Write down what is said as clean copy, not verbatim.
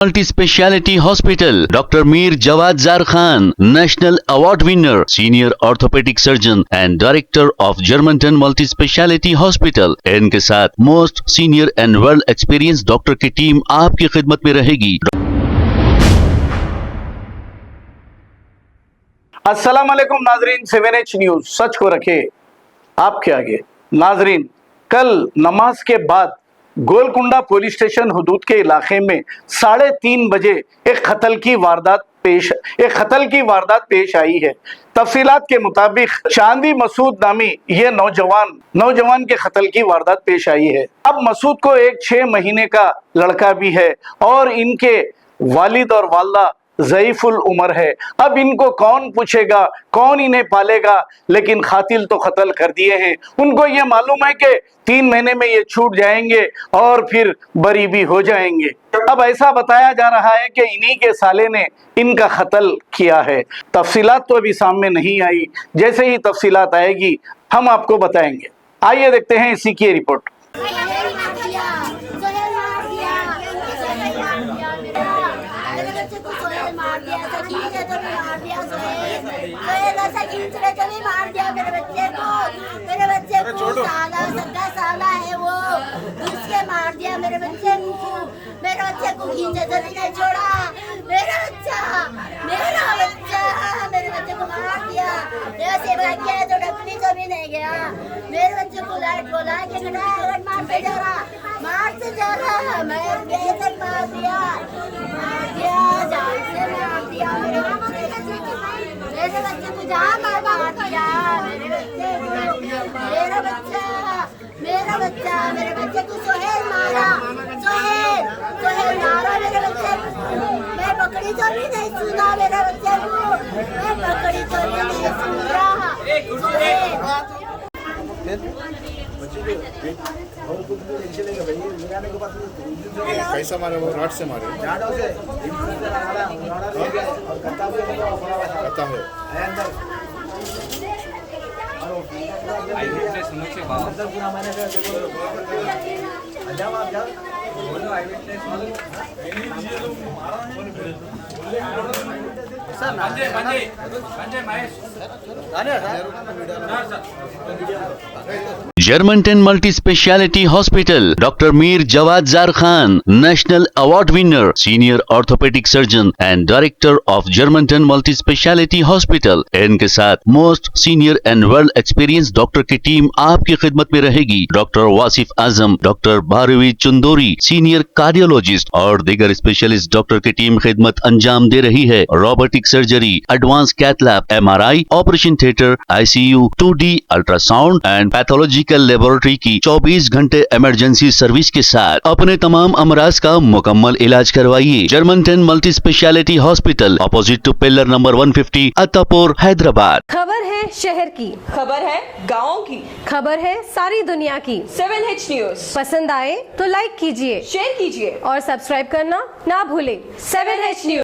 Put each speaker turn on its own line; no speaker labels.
Multi speciality hospital, doctor Mir Jawad Zar Khan, national award winner, senior orthopaedic surgeon and director of Germanton multi speciality hospital. इनके साथ most senior and world experience doctor की team आपकी खिदमत में रहेगी।
अस्सलाम वालेकुम नाजरीन, 7H न्यूज सच को रखे आपके आगे। नाजरीन, कल नमाज के बाद गोलकुंडा पुलिस स्टेशन हुदूद के इलाके में 3:30 बजे एक कत्ल की वारदात पेश आई है। तफसीलात के मुताबिक चांदी मसूद नामी ये नौजवान के कत्ल की वारदात पेश आई है। अब मसूद को एक 6 महीने का लड़का भी है और इनके वालिद और वालदा ज़ईफुल उमर है। अब इनको कौन पूछेगा, कौन इन्हें पालेगा, लेकिन खातिल तो कत्ल कर दिए हैं। उनको ये मालूम है कि 3 महीने में ये छूट जाएंगे और फिर बरी भी हो जाएंगे। अब ऐसा बताया जा रहा है कि इन्हीं के साले ने इनका कत्ल किया है। तफसीलात तो अभी सामने नहीं आई, जैसे ही तफसीलात आएगी हम आपको बताएंगे। आइए देखते हैं इसी की रिपोर्ट।
साला है वो, उसके मार दिया मेरे बच्चे को खींचे तो नहीं छोड़ा। मेरे बच्चे को मार दिया, ऐसे भाग गया तो डकनी तो भी नहीं गया। मेरे बच्चे को लाइट बोला के मारते जा रहा, मैं बेहतर मार दिया, जान से मार दिया। मेरे बच्चे को जहाँ मार दिया। मेरे बच्चे को सोहेल मारा, सोहेल मारा मेरे बच्चे को। मैं पकड़ी तो भी नहीं सुना मेरे बच्चे को, मैं पकड़ी तो भी नहीं सुन रहा।
कैसा मारे वो? राड से मारे? पता है।
Germantown multi speciality hospital, doctor Mir Jawad Zar Khan, national award winner, senior orthopaedic surgeon and director of Germanton multi speciality hospital. इनके साथ most senior and world experience doctor की टीम आपकी खिदमत में रहेगी। Doctor Wasif Azam, doctor Bharvi Chandori, senior cardiologist और दीगर स्पेशलिस्ट डॉक्टर की टीम खिदमत अंजाम दे रही है। Robotic surgery, advance cath lab, MRI, operation theatre, ICU, 2D ultrasound and pathological laboratory की 24 घंटे इमरजेंसी सर्विस के साथ अपने तमाम अमराज का मुकम्मल इलाज करवाइए। Germanten multi speciality hospital, opposite to pillar number 150, Attapur, Hyderabad.
खबर है शहर की,
खबर है गाँव की,
खबर है सारी दुनिया की।
7H न्यूज
पसंद आए तो लाइक कीजिए,
शेयर कीजिए
और सब्सक्राइब करना ना भूले।
7H news.